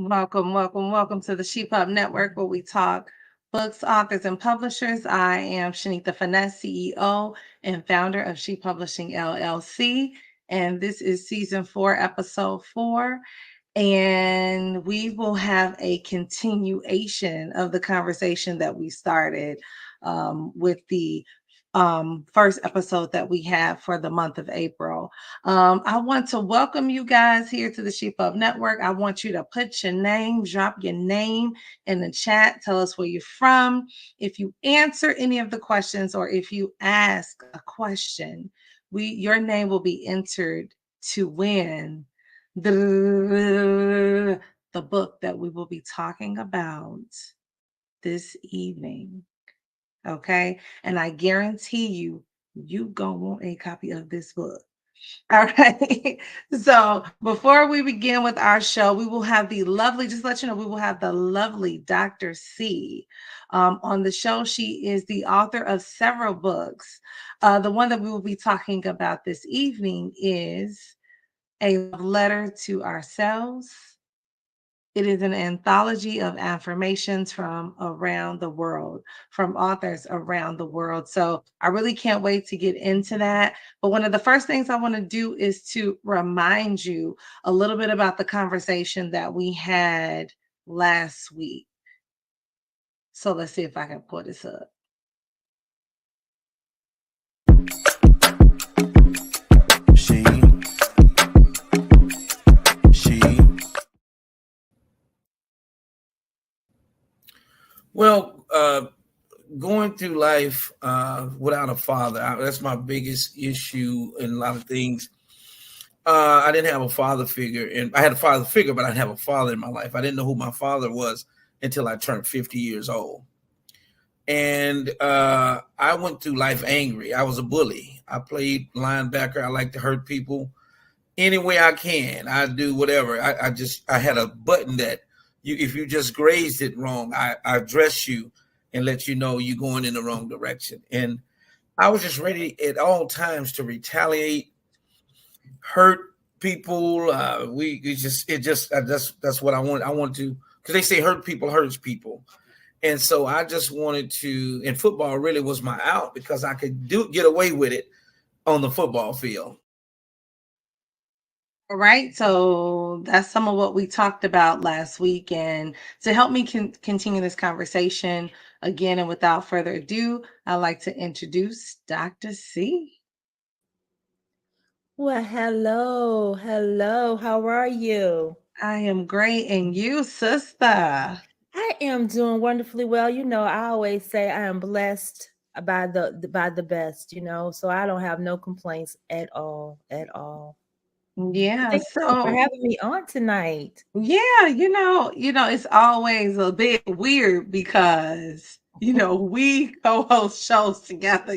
Welcome to the Sheep Hub Network, where we talk books, authors, and publishers. I am Shanita Finesse, CEO and founder of Sheep Publishing LLC, and this is season 4, episode 4. And we will have a continuation of the conversation that we started with the first episode that we have for the month of April. I want to welcome you guys here to the Sheep Up Network. I want you to put your name, drop your name in the chat. Tell us where you're from. If you answer any of the questions or if you ask a question, your name will be entered to win the book that we will be talking about this evening. Okay. And I guarantee you gonna want a copy of this book. All right. So before we begin with our show, we will have the lovely, just let you know, we will have the lovely Dr. C on the show. She is the author of several books. The one that we will be talking about this evening is A Love Letter to Ourselves. It is an anthology of affirmations from around the world, from authors around the world. So I really can't wait to get into that. But one of the first things I want to do is to remind you a little bit about the conversation that we had last week. So let's see if I can pull this up. Well, going through life without a father, that's my biggest issue in a lot of things. I didn't have a father figure, and I had a father figure, but I didn't have a father in my life. I didn't know who my father was until I turned 50 years old. And I went through life angry. I was a bully. I played linebacker. I like to hurt people any way I can. I do whatever. I had a button that if you just grazed it wrong, I address you and let you know you're going in the wrong direction. And I was just ready at all times to retaliate, hurt people. That's what I want. I want to, because they say hurt people hurts people. And so I just wanted to, and football really was my out because I could get away with it on the football field. All right, so that's some of what we talked about last week. And to help me continue this conversation again, and without further ado, I'd like to introduce Dr. C. Well, hello. How are you? I am great. And you, sister? I am doing wonderfully well. I always say I am blessed by the best, so I don't have no complaints at all, at all. Yeah, Thank you for so having me on tonight. yeah, it's always a bit weird because we co-host shows together.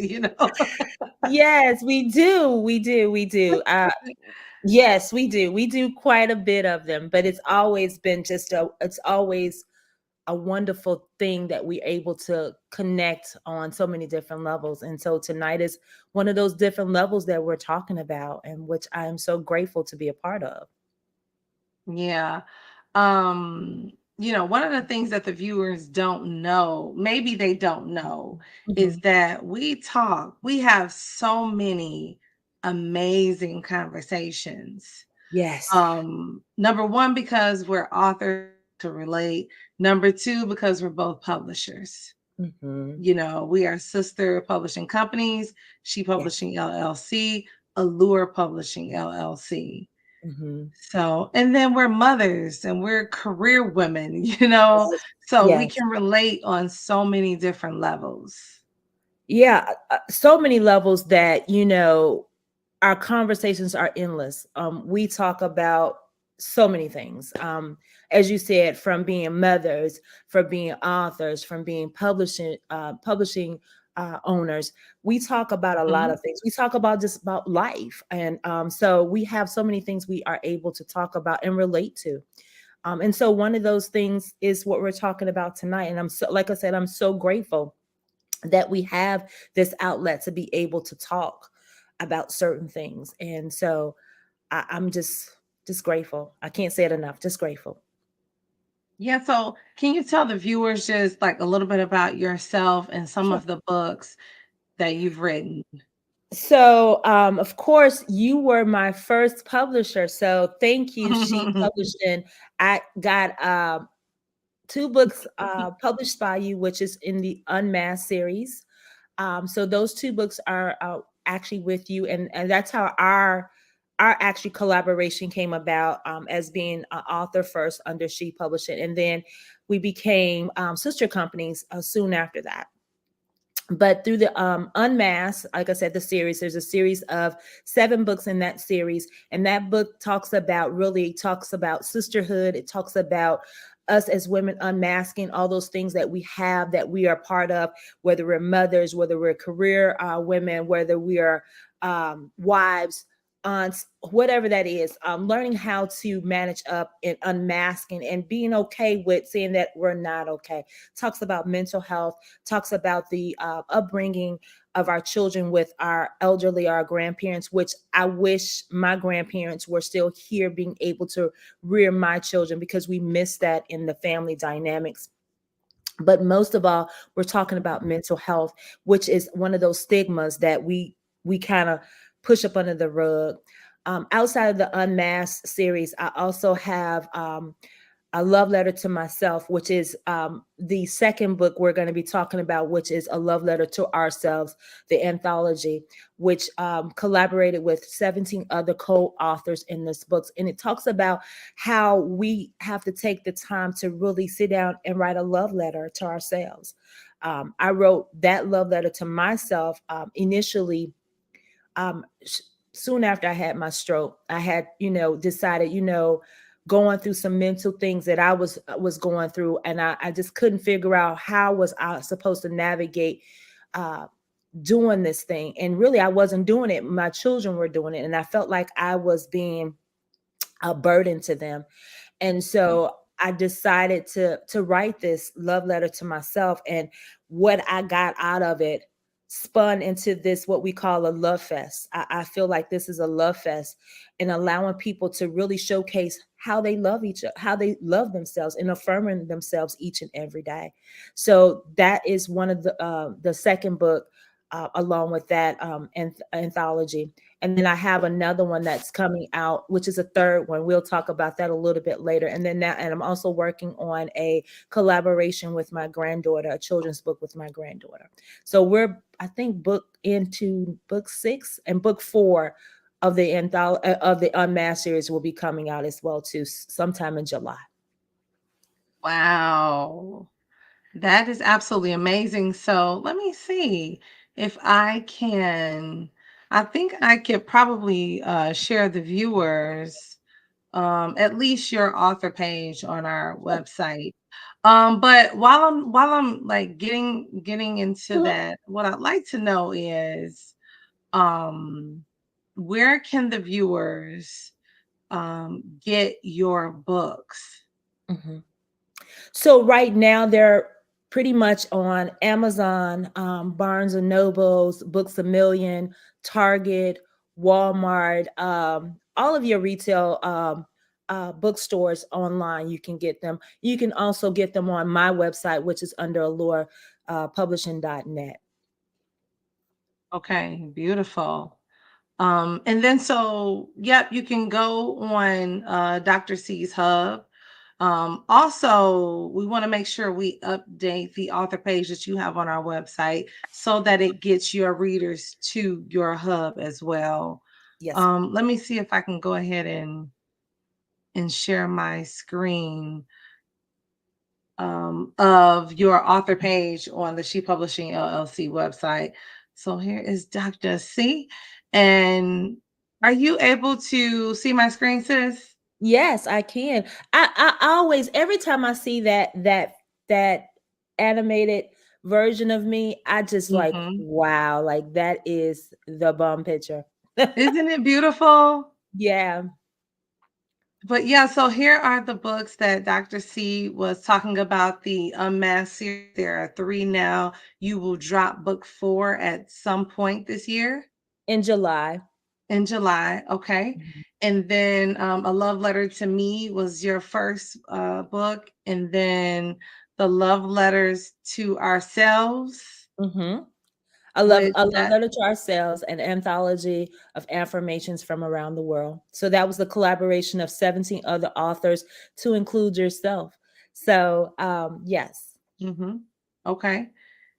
Yes, we do. We do. Yes, we do. We do quite a bit of them, but it's always been it's always a wonderful thing that we're able to connect on so many different levels. And so tonight is one of those different levels that we're talking about, and which I am so grateful to be a part of. Yeah. One of the things that the viewers don't know, maybe they don't know, is that we have so many amazing conversations. Yes. Number one, because we're authors to relate. Number two, because we're both publishers. We are sister publishing companies, She Publishing LLC, Allure Publishing LLC. So, and then we're mothers and we're career women, so we can relate on so many different levels. Yeah, so many levels that, our conversations are endless. We talk about so many things. As you said, from being mothers, from being authors, from being publishing owners. We talk about a lot of things. We talk about just about life. And so we have so many things we are able to talk about and relate to. And so one of those things is what we're talking about tonight. And like I said, I'm so grateful that we have this outlet to be able to talk about certain things. And so I'm just grateful. I can't say it enough. Just grateful. Yeah, so can you tell the viewers just like a little bit about yourself and some Sure. of the books that you've written? So, of course, you were my first publisher. So, thank you, She Publishing. I got two books published by you, which is in the Unmasked series. So those two books are actually with you, and that's how our actually collaboration came about, as being an author first under She Publishing, and then we became sister companies soon after that. But through the Unmasked, like I said, the series, there's a series of 7 books in that series, and that book talks about sisterhood. It talks about us as women unmasking all those things that we have, that we are part of, whether we're mothers, whether we're career women, whether we are wives, aunts, whatever that is. Learning how to manage up and unmasking and being okay with saying that we're not okay. Talks about mental health, talks about the upbringing of our children with our elderly, our grandparents, which I wish my grandparents were still here, being able to rear my children, because we miss that in the family dynamics. But most of all, we're talking about mental health, which is one of those stigmas that we kind of push up under the rug. Outside of the Unmasked series, I also have a love letter to myself, which is the second book we're going to be talking about, which is a love letter to ourselves, the anthology, which collaborated with 17 other co-authors in this book. And it talks about how we have to take the time to really sit down and write a love letter to ourselves. I wrote that love letter to myself initially, um, soon after I had my stroke. I had, decided, going through some mental things that I was going through, and I just couldn't figure out how was I supposed to navigate uh, doing this thing. And really, I wasn't doing it. My children were doing it, and I felt like I was being a burden to them. And so I decided to write this love letter to myself, and what I got out of it spun into this, what we call a love fest. I feel like this is a love fest, and allowing people to really showcase how they love each other, how they love themselves, and affirming themselves each and every day. So that is one of the second book, along with that anthology. And then I have another one that's coming out, which is a third one. We'll talk about that a little bit later. And then now, and I'm also working on a collaboration with my granddaughter, a children's book with my granddaughter. So we're, I think, book into book 6, and book 4 of the of the Unmasked series will be coming out as well too, sometime in July. Wow. That is absolutely amazing. So let me see if I can. I think I could probably share the viewers, at least your author page on our Sure. website. But while I'm like getting into Mhm. that, what I'd like to know is, um, where can the viewers get your books? Mhm. So right now they're pretty much on Amazon, Barnes and Nobles, Books a Million, Target, Walmart, all of your retail bookstores online. You can get them. You can also get them on my website, which is under Allure Publishing.net. Okay, beautiful. And then so, yep, you can go on Dr. C's Hub. Also, we want to make sure we update the author page that you have on our website so that it gets your readers to your hub as well. Yes, ma'am. Let me see if I can go ahead and share my screen of your author page on the She Publishing LLC website. So here is Dr. C. And are you able to see my screen, sis? Yes, I can. I always, every time I see that animated version of me, I just like, Hmm. wow, like that is the bomb picture. Isn't it beautiful? Yeah. But yeah, so here are the books that Dr. C was talking about, the Unmasked series. There are 3 now. You will drop book 4 at some point this year. In July. In July, okay. Mhm. And then A Love Letter to Me was your first book, and then the Love Letters to Ourselves Mhm. with A love that. letter to ourselves, an anthology of affirmations from around the world. So that was the collaboration of 17 other authors to include yourself. So yes. Mhm. Okay.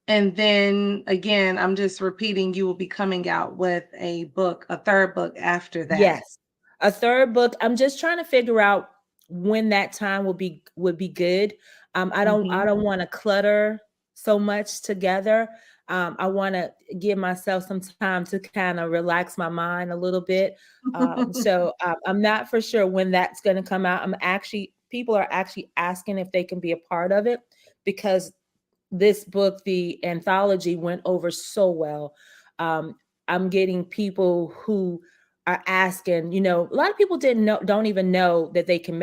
And then again, I'm just repeating, you will be coming out with a book, a third book after that. Yes. A third book. I'm just trying to figure out when that time would be good. I Mhm. don't want to clutter so much together. I want to give myself some time to kind of relax my mind a little bit. I'm not for sure when that's going to come out. I'm actually People are actually asking if they can be a part of it because this book, the anthology, went over so well. Um, I'm getting people who are asking, a lot of people don't even know that they can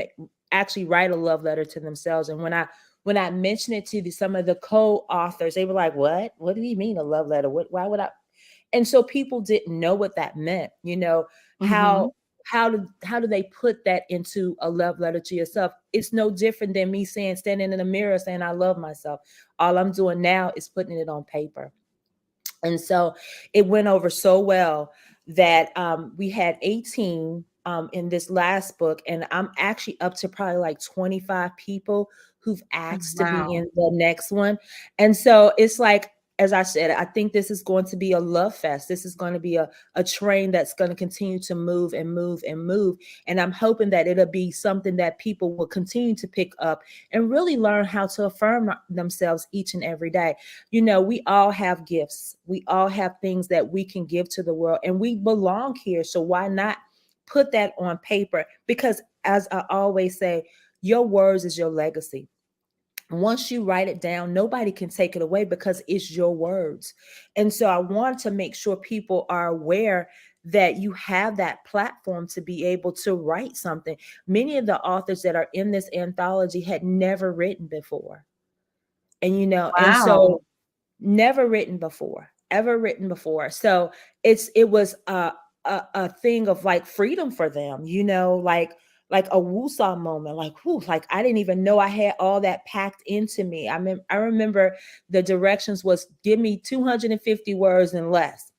actually write a love letter to themselves. And when I mentioned it to some of the co-authors, they were like, "What? What do you mean a love letter? What? Why would I?" And so people didn't know what that meant. Mhm. How how do they put that into a love letter to yourself? It's no different than me saying, standing in the mirror saying I love myself. All I'm doing now is putting it on paper. And so it went over so well that we had 18 in this last book, and I'm actually up to probably like 25 people who've asked to be Wow. in the next one. And so it's like, as I said, I think this is going to be a love fest. This is going to be a train that's going to continue to move and move and move. And I'm hoping that it'll be something that people will continue to pick up and really learn how to affirm themselves each and every day. We all have gifts. We all have things that we can give to the world, and we belong here. So why not put that on paper? Because as I always say, your words is your legacy. Once you write it down, nobody can take it away because it's your words. And so I want to make sure people are aware that you have that platform to be able to write something. Many of the authors that are in this anthology had never written before. And Wow. so never written before, ever written before. So it was a thing of like freedom for them, like a woosah moment, like whoo, like I didn't even know I had all that packed into me. I remember the directions was give me 250 words and less.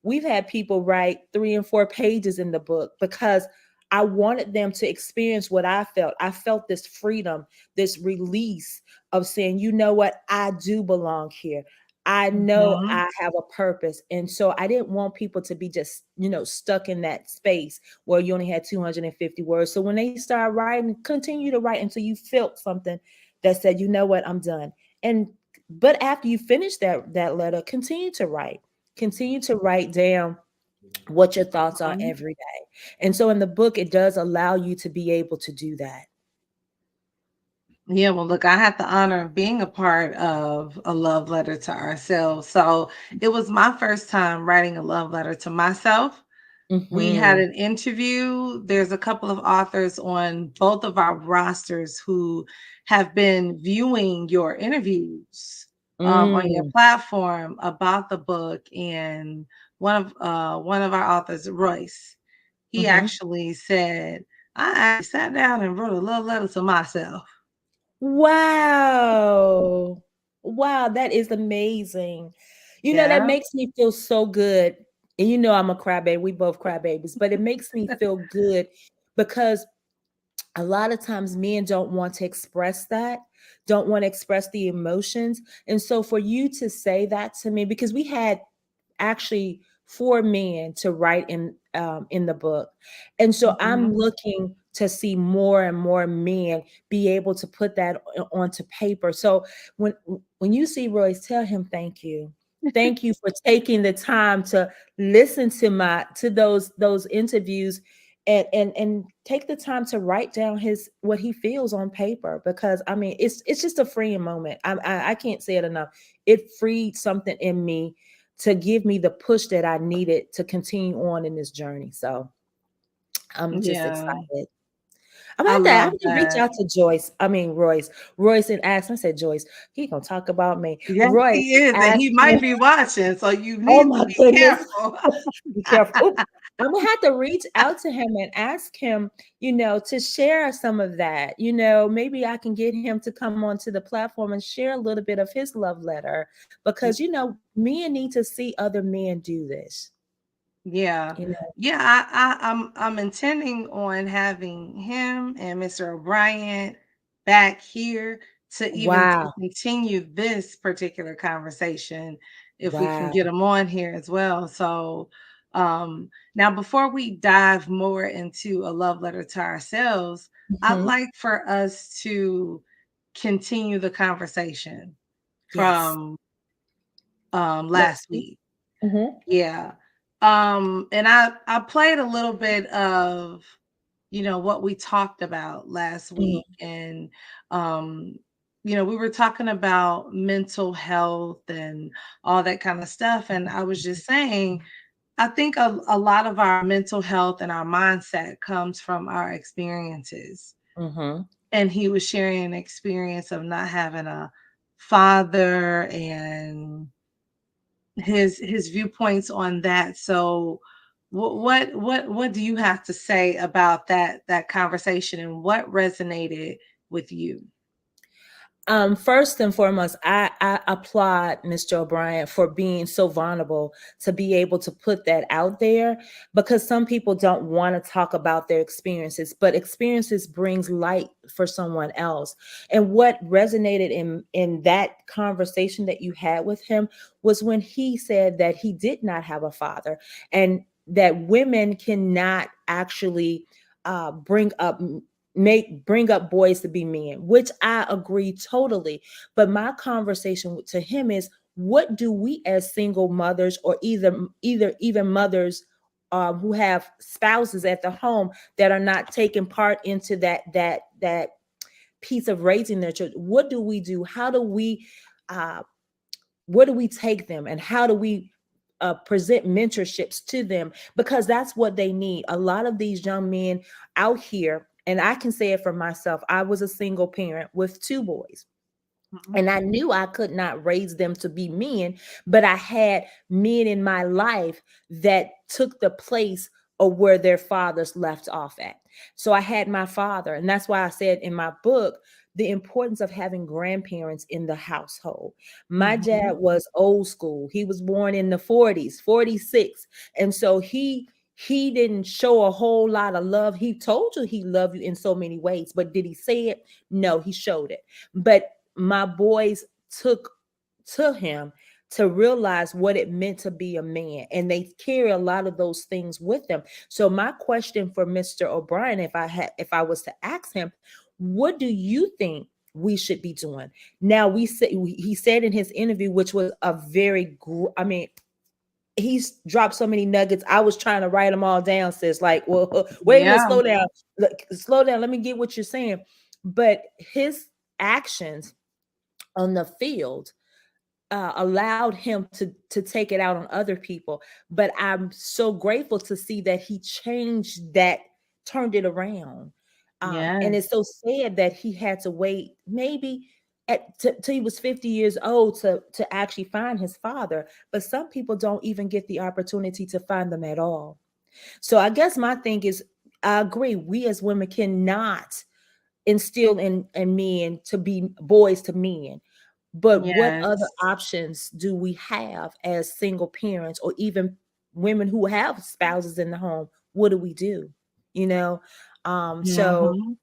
We've had people write 3 and 4 pages in the book because I wanted them to experience what I felt. I felt this freedom, this release of saying, you know what, I do belong here. I know Mhm. I have a purpose. And so I didn't want people to be just, stuck in that space where you only had 250 words. So when they start writing, continue to write until you felt something that said, you know what, I'm done. And but after you finish that letter, continue to write down what your thoughts are Mhm. every day. And so in the book, it does allow you to be able to do that. Yeah, well, look, I had the honor of being a part of A Love Letter to Ourselves. So it was my first time writing a love letter to myself. We had Hmm. an interview. There's a couple of authors on both of our rosters who have been viewing your interviews on your Mm, platform about the book. And one of our authors, Royce, he hmm. actually said, "I actually sat down and wrote a love letter to myself." Wow. Wow, that is amazing. That Yeah. makes me feel so good. And I'm a crybaby. We both crybabies, but it makes me feel good because a lot of times men don't want to express that, don't want to express the emotions. And so for you to say that to me, because we had actually 4 men to write in the book, and so I'm Mhm. looking to see more and more men be able to put that onto paper. So when you see Royce, tell him thank you for taking the time to listen to those interviews, and take the time to write down his what he feels on paper, because I mean it's just a freeing moment. I can't say it enough. It freed something in me to give me the push that I needed to continue on in this journey. So I'm just Yeah, excited. I I'm love gonna reach that. out to Joyce. I mean Royce, and ask him. I said Joyce, he gonna talk about me. Yes, Royce, he is, and ask he him. might be watching, so you Oh need to my be goodness. careful. Be careful. Oop. I'm gonna have to reach out to him and ask him, to share some of that. Maybe I can get him to come onto the platform and share a little bit of his love letter because men need to see other men do this. Yeah. You know. Yeah, I'm intending on having him and Mr. O'Brien back here to Wow. continue this particular conversation if we can Wow. get them on here as well. So now before we dive more into a love letter to ourselves, I'd Hmm. like for us to continue the conversation Yes. from Let's last see. week. Hmm. Yeah. And I played a little bit of, what we talked about last Hmm. week. And um, we were talking about mental health and all that kind of stuff. And I was just saying, I think a lot of our mental health and our mindset comes from our experiences. Hmm. And he was sharing an experience of not having a father and his viewpoints on that. So what do you have to say about that conversation and what resonated with you? First and foremost, I applaud Mr. O'Brien for being so vulnerable to be able to put that out there because some people don't want to talk about their experiences, but experiences brings light for someone else. And what resonated in that conversation that you had with him was when he said that he did not have a father and that women cannot actually bring up bring up boys to be men, which I agree totally. But my conversation to him is, what do we as single mothers or either even mothers who have spouses at the home that are not taking part into that piece of raising their children, what do we do? How do we uh, where do we take them and how do we present mentorships to them, because that's what they need. A lot of these young men out here, and I can say it for myself, I was a single parent with two boys. Mhm. And I knew I could not raise them to be men, but I had men in my life that took the place of where their fathers left off at. So I had my father. And that's why I said in my book, the importance of having grandparents in the household. My dad Mhm. was old school. He was born in the 40s, 46. And so he didn't show a whole lot of love. He told you he loved you in so many ways, but did he say it? No, he showed it. But my boys took to him to realize what it meant to be a man, and they carry a lot of those things with them. So my question for Mr. O'Brien, if I was to ask him, what do you think we should be doing now? He said in his interview, which was a I mean, he's dropped so many nuggets. I was trying to write them all down, sis. Like, well, wait a minute, Yeah. slow down. Look, slow down. Let me get what you're saying. But his actions on the field allowed him to take it out on other people. But I'm so grateful to see that he changed that, turned it around. And Yes. it's so sad that he had to wait maybe till he was 50 years old to actually find his father. But some people don't even get the opportunity to find them at all. So I guess my thing is, I agree. We as women cannot instill in men to be boys to men, but what other Yes. options do we have as single parents or even women who have spouses in the home? What do we do? You know? So Mhm.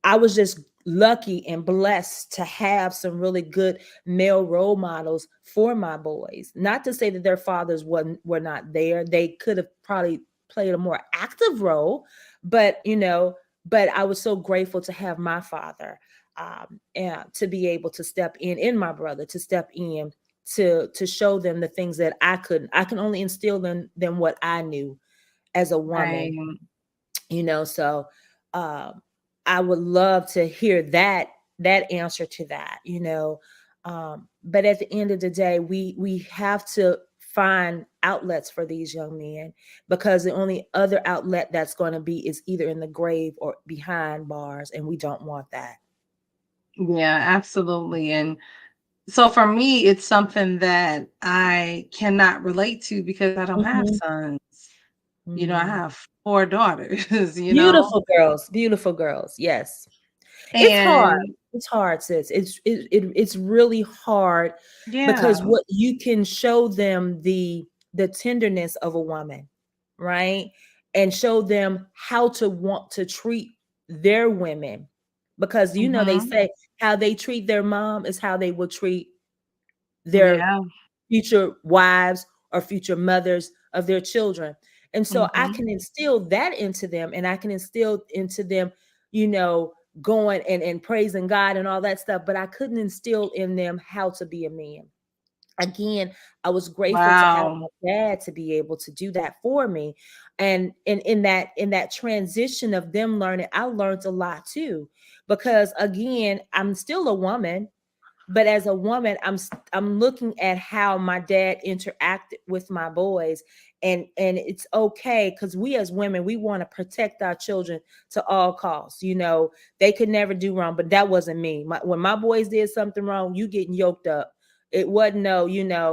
I was just lucky and blessed to have some really good male role models for my boys. Not to say that their fathers were not there. They could have probably played a more active role, but but I was so grateful to have my father, and to be able to step in my brother to step in to show them the things that I couldn't. I can only instill in them what I knew as a woman, Right. so um I would love to hear that answer to that. But at the end of the day, we have to find outlets for these young men, because the only other outlet that's going to be is either in the grave or behind bars, and we don't want that. Yeah, absolutely. And so for me, it's something that I cannot relate to because I don't have Hmm. sons. I Mm. have 4 daughters, Beautiful girls, beautiful girls. Yes. It's hard. and It's hard, sis. It's really hard because yeah, what you can show them the tenderness of a woman, right? And show them how to want to treat their women. Because they mhm, say how they treat their mom is how they will treat their yeah, future wives or future mothers of their children. And so I mhm, can instill that into them, and I can instill into them, you know, going and praising God and all that stuff, but I couldn't instill in them how to be a man. Again, I was grateful to have wow, my dad to be able to do that for me. And in that transition of them learning, I learned a lot too. Because again, I'm still a woman, but as a woman, I'm looking at how my dad interacted with my boys, and it's okay because we as women, we want to protect our children to all costs. They could never do wrong, but that wasn't me. When my boys did something wrong, you getting yoked up. It wasn't no,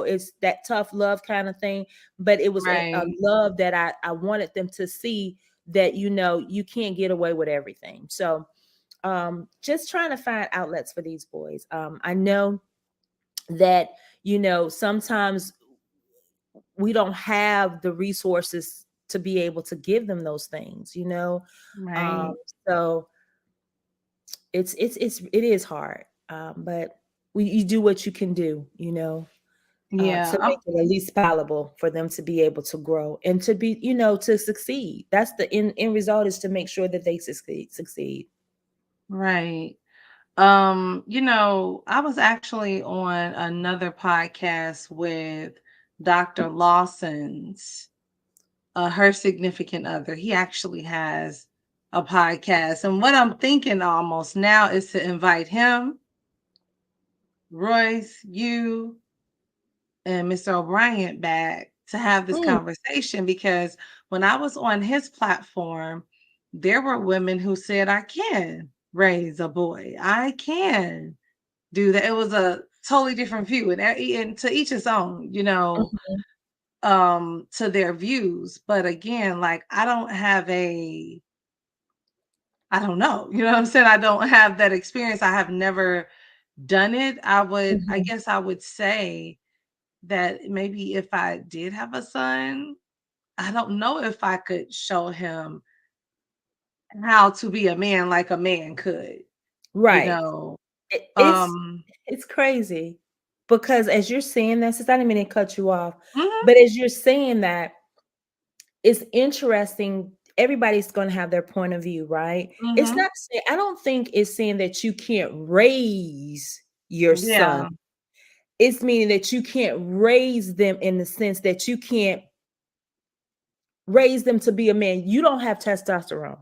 it's that tough love kind of thing, but it was a right, love that I wanted them to see that you can't get away with everything. So just trying to find outlets for these boys. I know that sometimes we don't have the resources to be able to give them those things. um right, so it is hard, but you do what you can do, yeah, to make it at least palatable for them to be able to grow and to be, to succeed. That's the end result, is to make sure that they succeed. right. I was actually on another podcast with Dr. Lawson's her significant other. He actually has a podcast. And what I'm thinking almost now is to invite him, Royce, you, and Mr. O'Brien back to have this Mm, conversation because when I was on his platform, there were women who said, I can raise a boy. I can do that. It was a totally different view, and to each his own, mhm, to their views. But again, like I don't know, you know what I'm saying? I don't have that experience. I have never done it. I mhm. guess I would say that maybe if I did have a son, I don't know if I could show him how to be a man like a man could, you Right. know. It, it's Um it's crazy because as you're saying that, since I didn't mean to cut you off, mhm, but as you're saying that, it's interesting. Everybody's going to have their point of view, right? It's mhm. not saying, I don't think it's saying that you can't raise your son. Yeah, It's meaning that you can't raise them in the sense that you can't raise them to be a man. You don't have testosterone,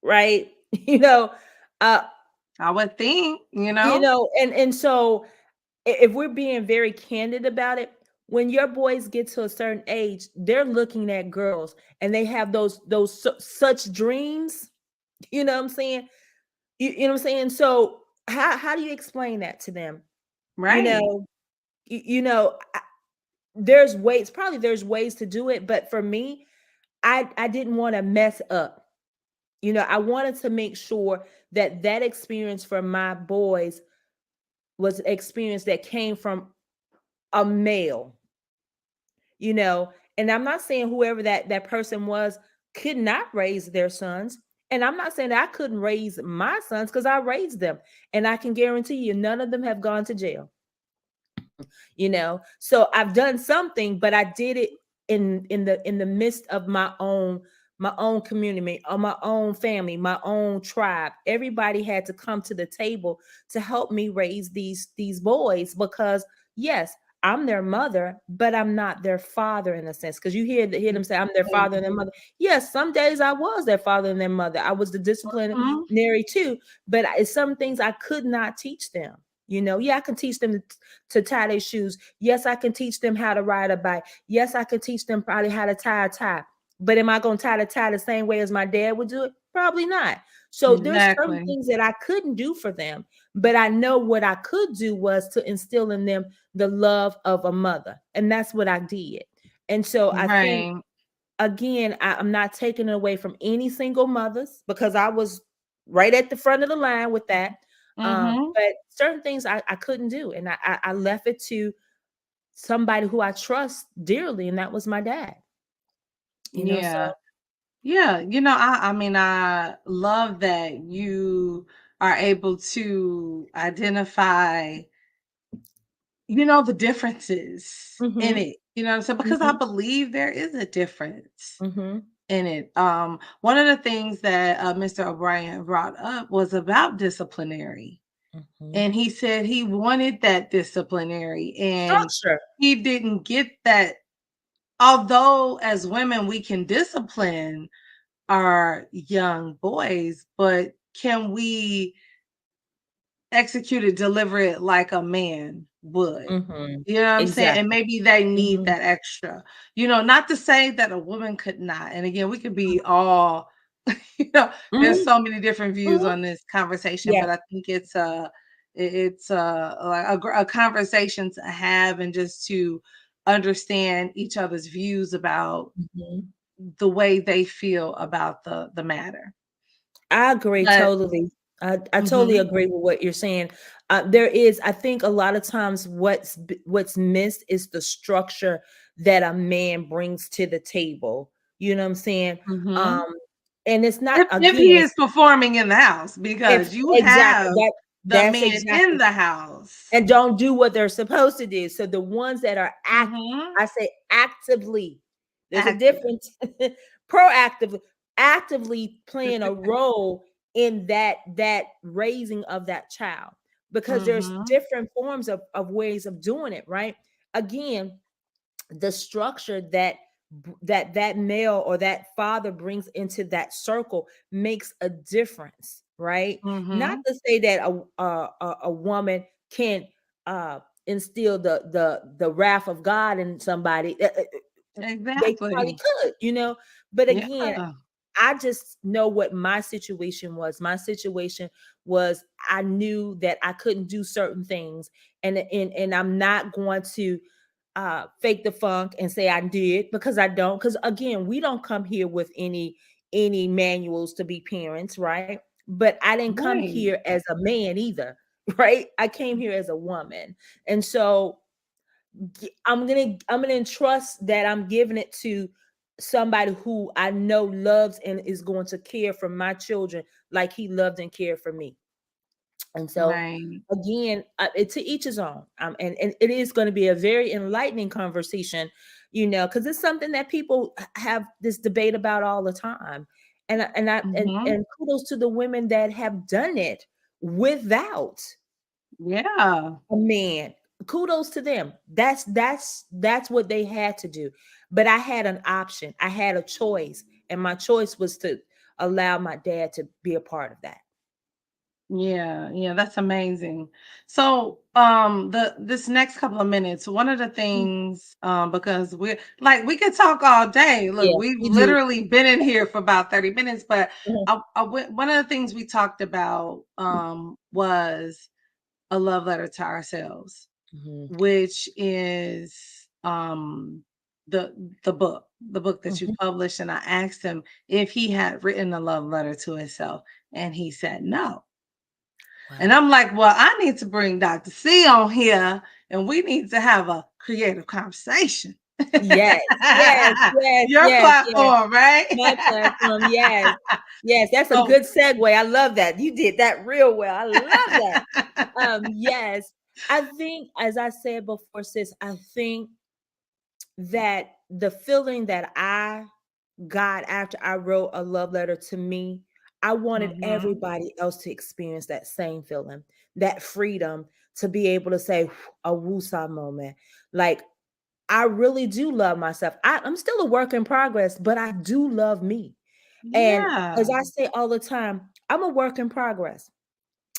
right? You know, uh, I would think, you know. and so if we're being very candid about it, when your boys get to a certain age, they're looking at girls and they have such dreams. You know what I'm saying? You know what I'm saying? So how do you explain that to them? You Right. know, there's ways to do it, but for me, I didn't want to mess up. I wanted to make sure that that experience for my boys was an experience that came from a male. And I'm not saying whoever that person was could not raise their sons, and I'm not saying that I couldn't raise my sons, because I raised them, and I can guarantee you none of them have gone to jail. So I've done something, but I did it in the midst of my own community, or my own family, my own tribe. Everybody had to come to the table to help me raise these boys, because yes, I'm their mother, but I'm not their father in a sense. Because you hear them say I'm their father and their mother. Yes, some days I was their father and their mother. I was the Mhm. disciplinary too, but it's some things I could not teach them. Yeah, I can teach them to tie their shoes. Yes, I can teach them how to ride a bike. Yes, I can teach them probably how to tie a tie. But am I going to tie the tie the same way as my dad would do it? Probably not. So there's certain Exactly. things that I couldn't do for them, but I know what I could do was to instill in them the love of a mother, and that's what I did. And so I think Right. again, I'm not taking it away from any single mothers, because I was right at the front of the line with that. Mhm. But certain things I couldn't do, and I left it to somebody who I trust dearly, and that was my dad. So Yeah. Yeah, I mean, I love that you are able to identify, the differences in mhm, it. You know what I'm saying? Because I mhm, believe there is a difference mhm, in it. One of the things that Mr. O'Brien brought up was about disciplinary. mhm. And he said he wanted that disciplinary and Structure. he didn't get that. Although as women we can discipline our young boys, but can we execute it, deliver it like a man would? Mhm. You know what I'm saying? And Exactly. maybe they need Mhm, that extra. Not to say that a woman could not. And again, we could be all, there's mhm, so many different views mhm. on this conversation, Yeah. but I think it's like a conversation to have and just to understand each other's views about Mhm. the way they feel about the matter. I agree But totally. I totally mhm, agree with what you're saying. There is, I think, a lot of times what's missed is the structure that a man brings to the table. You know what I'm saying? mhm. Um, and it's not, If again, he it's is performing in the house, if because you exactly have the that's man in exactly, the house. and don't do what they're supposed to do. So the ones that are Mhm. I say actively, there's a Active. difference. Proactively, actively playing a role in that raising of that child, because there's Mhm. different forms of ways of doing it, right? Again, the structure that male or that father brings into that circle makes a difference, right? Not Mhm. to say that a woman can uh instill the wrath of God in somebody. They probably Exactly. could, but Yeah. again, I just know what my situation was. My situation was, I knew that I couldn't do certain things, and I'm not going to fake the funk and say I did, because I don't. Because again, we don't come here with any manuals to be parents, right? But I didn't come Right. here as a man either, right? I came here as a woman, and so I'm gonna entrust that I'm giving it to somebody who I know loves and is going to care for my children like he loved and cared for me. And so, Right. again, to each his own. And it is going to be a very enlightening conversation, because it's something that people have this debate about all the time. Mhm. And kudos to the women that have done it without Yeah. a man. Kudos to them. That's what they had to do. But I had an option. I had a choice, and my choice was to allow my dad to be a part of that. Yeah, yeah, that's amazing. So, the this next couple of minutes, one of the things, because we could talk all day. Look, Yeah, we've we do. literally been in here for about 30 minutes, but Mhm, one of the things we talked about, was a love letter to ourselves, mhm, which is, the the book that you mhm. published, and I asked him if he had written a love letter to himself, and he said no. And Wow. I'm like, well, I need to bring Dr. C on here and we need to have a creative conversation. Yes, yes, yes, Your yes, yes. platform, right? My platform, yes. Yes, that's a So, good segue. I love that. You did that real well. I love that. Yes. I think, as I said before, sis, I think that the feeling that I got after I wrote a love letter to me, I wanted mhm, everybody else to experience that same feeling, that freedom to be able to say a woosah moment. Like, I really do love myself. I'm still a work in progress, but I do love me. And as yeah. I say all the time, I'm a work in progress.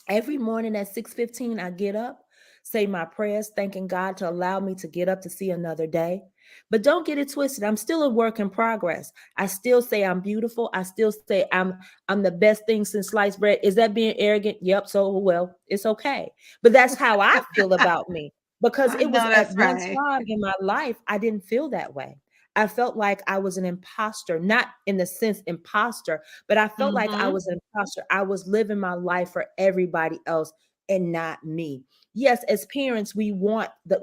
Every morning at 6:15, I get up, say my prayers, thanking God to allow me to get up to see another day. But don't get it twisted. I'm still a work in progress. I still say I'm beautiful. I still say I'm the best thing since sliced bread. Is that being arrogant? Yep. So well, it's okay. But that's how I feel about me, because I it was know at that's one right. time in my life I didn't feel that way. I felt like I was an imposter, not in the sense imposter, but I felt like I Mhm. was an imposter. I was living my life for everybody else and not me. Yes, as parents, we want that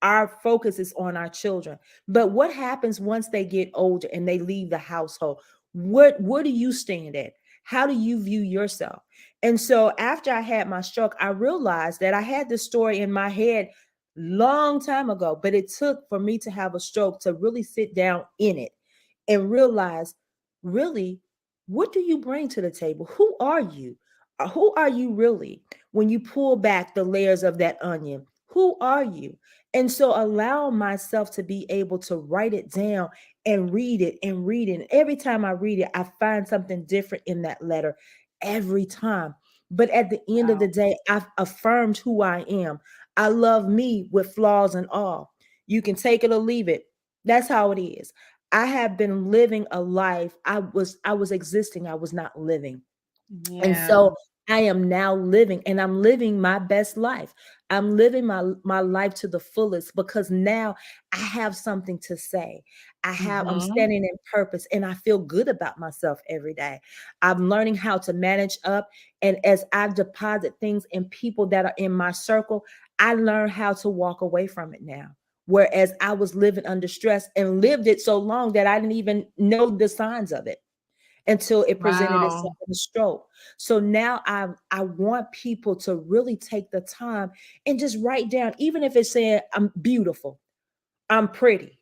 our focus is on our children. But what happens once they get older and they leave the household? Where do you stand at? How do you view yourself? And so after I had my stroke, I realized that I had this story in my head long time ago, but it took for me to have a stroke to really sit down in it and realize, really, what do you bring to the table? Who are you? Who are you really when you pull back the layers of that onion? Who are you? And so allow myself to be able to write it down and read it and read it. And every time I read it, I find something different in that letter every time. But at the end of the Wow. day, I've affirmed who I am. I love me with flaws and all. You can take it or leave it. That's how it is. I have been living a life. I was existing. I was not living. And Yeah. so I am now living, and I'm living my best life. I'm living my life to the fullest because now I have something to say. I'm Mhm. standing in purpose and I feel good about myself every day. I'm learning how to manage up. And as I deposit things in people that are in my circle, I learn how to walk away from it now. Whereas I was living under stress and lived it so long that I didn't even know the signs of it until it presented itself Wow. in a stroke. So now I want people to really take the time and just write down, even if it's saying I'm beautiful, I'm pretty,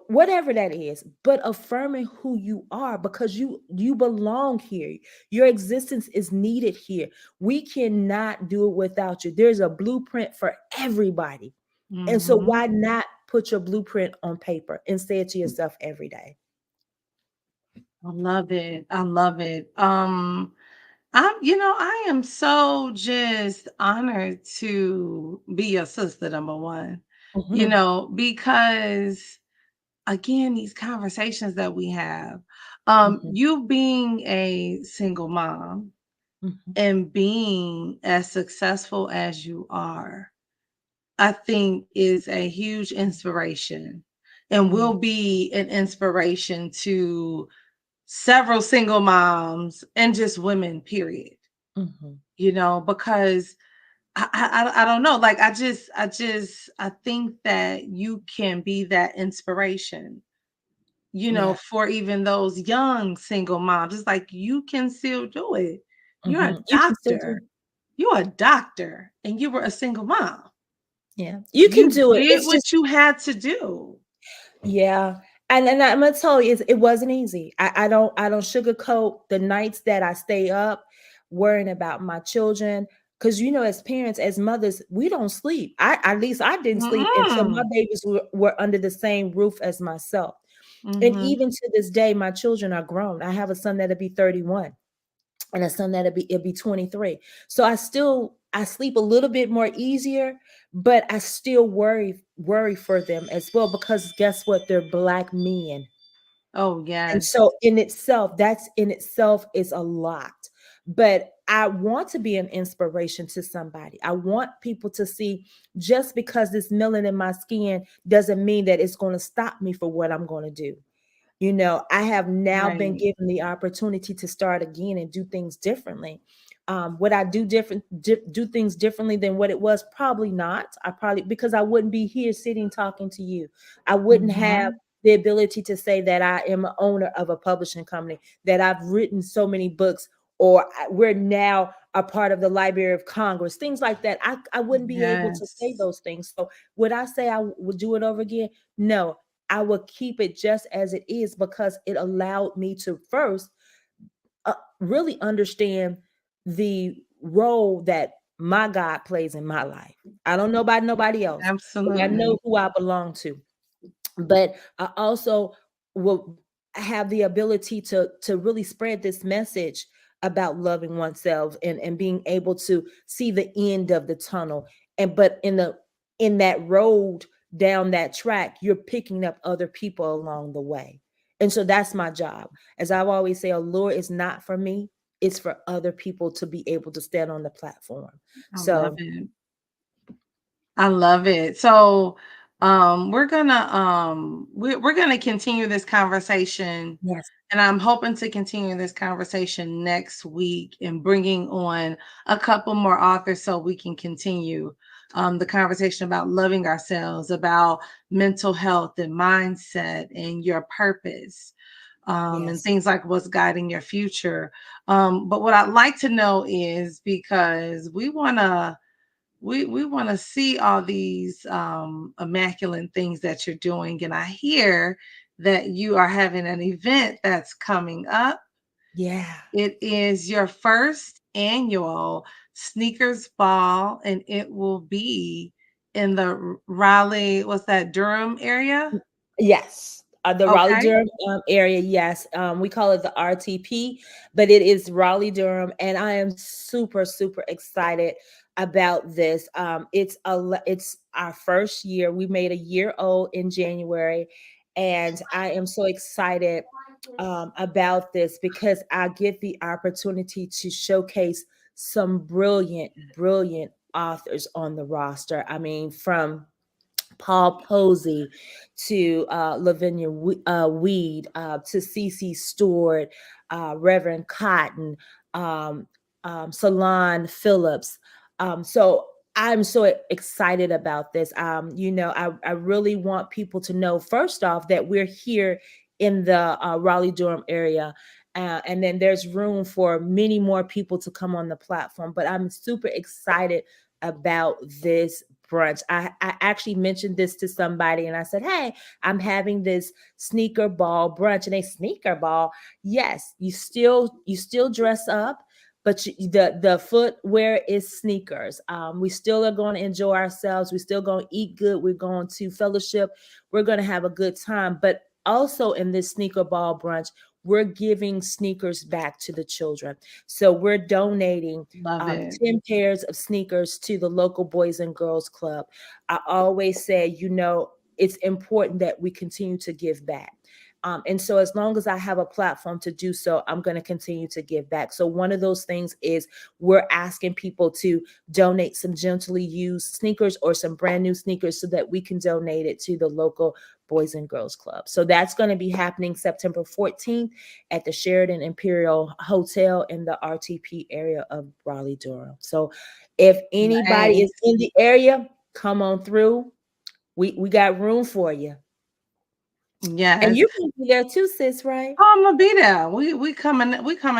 whatever that is, but affirming who you are because you belong here. Your existence is needed here. We cannot do it without you. There's a blueprint for everybody. And so Mhm. why not put your blueprint on paper and say it to yourself every day? I love it. I love it. I am so just honored to be your sister, number one, Mhm, because again, these conversations that we have, mhm, you being a single mom mhm, and being as successful as you are, I think is a huge inspiration and mhm, will be an inspiration to several single moms and just women, period. mhm. Because I don't know. Like I think that you can be that inspiration, Yeah. for even those young single moms. It's like you can still do it. You're a You can still doctor. do. You're a doctor and you were a single mom. Yeah, you can You do it. did It's what just you had to do. yeah, and I'm gonna tell you, it wasn't easy. I don't sugarcoat the nights that I stay up worrying about my children. Because as parents, as mothers, we don't sleep. At least I didn't sleep until my Mm-mm. babies were under the same roof as myself. And Mhm. even to this day, my children are grown. I have a son that'll be 31 and a son it'll be 23. So I sleep a little bit more easier, but I still worry for them as well because guess what? They're black men. Oh, And yes. so that's in itself is a lot. But I want to be an inspiration to somebody. I want people to see just because this melanin in my skin doesn't mean that it's going to stop me for what I'm going to do. I have now been Right. given the opportunity to start again and do things differently. Would I do things differently than what it was? Probably not. I probably because I wouldn't be here sitting talking to you. I wouldn't have Mhm. the ability to say that I am an owner of a publishing company, that I've written so many books, or we're now a part of the Library of Congress, things like that. I wouldn't be able to say Yes. those things. So would I say I would do it over again? No, I would keep it just as it is because it allowed me to first really understand the role that my God plays in my life. I don't know about nobody else, but I know Absolutely. who I belong to. But I also will have the ability to really spread this message about loving oneself and being able to see the end of the tunnel. And but in that road down that track, you're picking up other people along the way. And so that's my job. As I've always say, allure is not for me, it's for other people to be able to stand on the platform. I love So it. I love it. So, We're gonna continue this conversation, Yes. and I'm hoping to continue this conversation next week and bringing on a couple more authors so we can continue the conversation about loving ourselves, about mental health and mindset and your purpose, and Yes. things like what's guiding your future. But what I'd like to know is, because we want to see all these immaculate things that you're doing, and I hear that you are having an event that's coming up. Yeah. It is your first annual sneakers ball, and it will be in the Raleigh, what's that, Durham area? Yes. The Raleigh Okay. Durham area, yes. We call it the RTP, but it is Raleigh Durham, and I am super, super excited about this. It's our first year. We made a year old in January, and I am so excited about this because I get the opportunity to showcase some brilliant, brilliant authors on the roster. I mean, from Paul Posey to Lavinia Weed to CC Stewart, Reverend Cotton, um, Salon Phillips. So I'm so excited about this. I really want people to know, first off, that we're here in the Raleigh Durham area. And then there's room for many more people to come on the platform. But I'm super excited about this brunch. I actually mentioned this to somebody and I said, hey, I'm having this sneaker ball brunch. And a sneaker ball, yes, you still dress up, but the footwear is sneakers. We still are going to enjoy ourselves. We're still going to eat good. We're going to fellowship. We're going to have a good time. But also in this sneaker ball brunch, we're giving sneakers back to the children. So we're donating Love it. 10 pairs of sneakers to the local Boys and Girls Club. I always say, it's important that we continue to give back. And so, as long as I have a platform to do so, I'm going to continue to give back. So, one of those things is we're asking people to donate some gently used sneakers or some brand new sneakers so that we can donate it to the local Boys and Girls Club. So, that's going to be happening September 14th at the Sheridan Imperial Hotel in the RTP area of Raleigh, Durham. So, if anybody is Nice. in the area, come on through. We got room for you. And Yes. you can be there too, sis, right? Oh, I'm gonna be there. We coming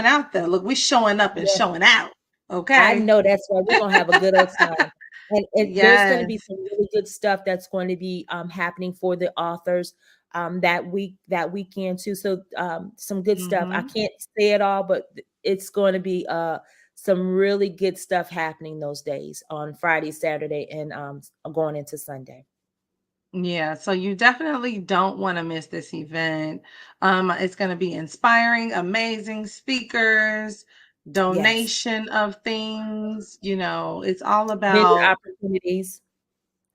out there. Look, we showing up and Yeah. showing out. I Okay. know that's right. We're gonna have a good old time. And there's gonna be Yes. some really good stuff that's going to be happening for the authors that weekend too. So some good stuff. I Hmm. can't say it all, but it's going to be some really good stuff happening those days on Friday, Saturday, and going into Sunday. Yeah, so you definitely don't want to miss this event. It's going to be inspiring, amazing speakers, Yes. donation of things. It's all Vendor about, opportunities.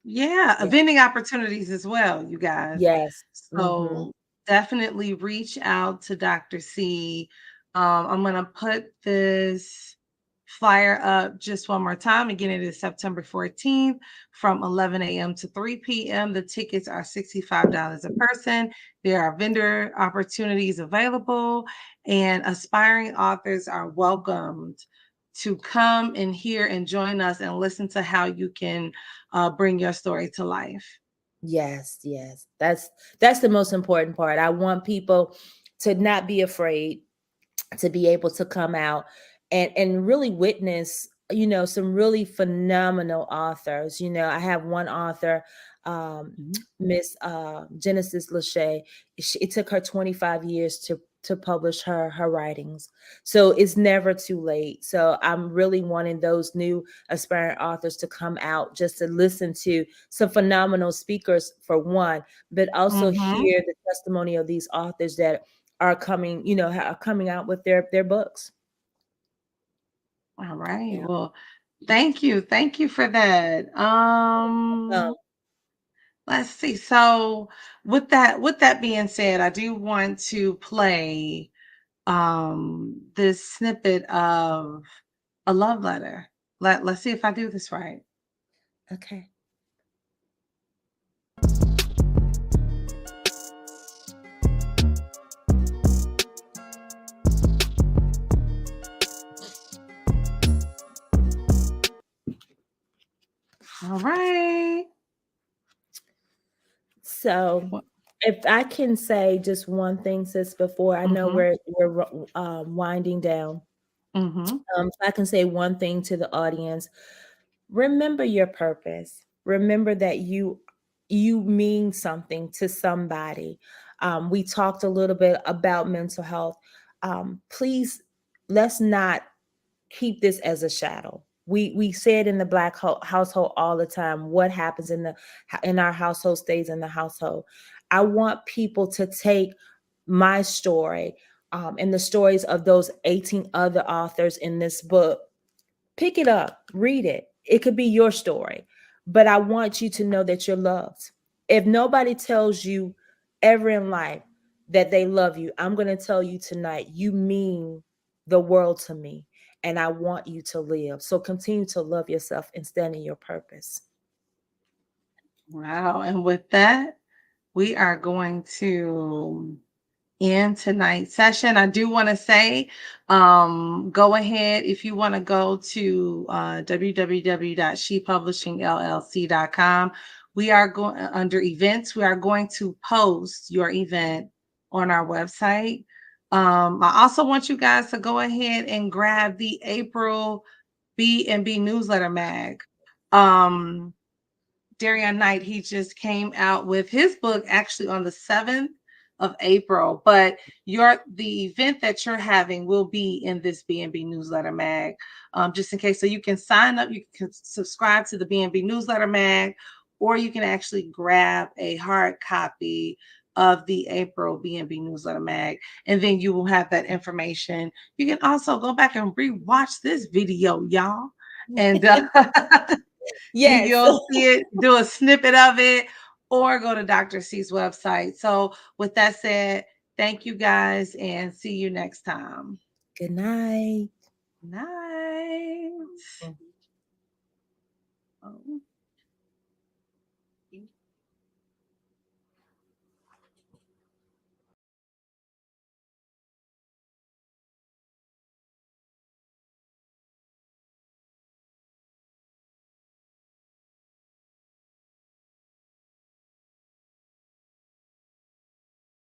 yeah, Yeah. vending opportunities as well, you guys. Yes. Mm-hmm. So definitely reach out to Dr. C. I'm going to put this flyer up just one more time. Again, it is September 14th from 11 a.m. to 3 p.m. The tickets are $65 a person. There are vendor opportunities available, and aspiring authors are welcomed to come and hear and join us and listen to how you can bring your story to life. Yes, yes. That's the most important part. I want people to not be afraid, to be able to come out and really witness, some really phenomenal authors. I have one author, um Mhm. Miss Genesis Lachey. It took her 25 years to publish her writings, so it's never too late. So I'm really wanting those new aspiring authors to come out just to listen to some phenomenal speakers for one, but also Mhm. hear the testimony of these authors that are coming, are coming out with their books. All right. Yeah. Well, thank you. Thank you for that. Um, Let's see. So with that being said, I do want to play this snippet of a love letter. Let's see if I do this right. okay. All right. So, if I can say just one thing, sis, before I know Mm-hmm. we're winding down. Mm-hmm. If I can say one thing to the audience, remember your purpose. Remember that you mean something to somebody. We talked a little bit about mental health. Please, let's not keep this as a shadow. We say it in the household all the time. What happens in our household stays in the household. I want people to take my story, and the stories of those 18 other authors in this book. Pick it up, read it. It could be your story, but I want you to know that you're loved. If nobody tells you ever in life that they love you, I'm going to tell you tonight, you mean the world to me, and I want you to live. So continue to love yourself and stand in your purpose. Wow. And with that, we are going to end tonight's session. I do want to say, go ahead if you want to go to www.shepublishingllc.com. We are going under events. We are going to post your event on our website. I also want you guys to go ahead and grab the April B&B newsletter mag. Um, Darian Knight, he just came out with his book actually on the 7th of April, but the event that you're having will be in this B&B newsletter mag, just in case. So you can sign up, you can subscribe to the B&B newsletter mag, or you can actually grab a hard copy of the April B&B newsletter mag, and then you will have that information. You can also go back and rewatch this video, y'all, and and Yes. you'll see it, do a snippet of it, or go to Dr. C's website. So, with that said, thank you guys and see you next time. Good night. Night. Oh.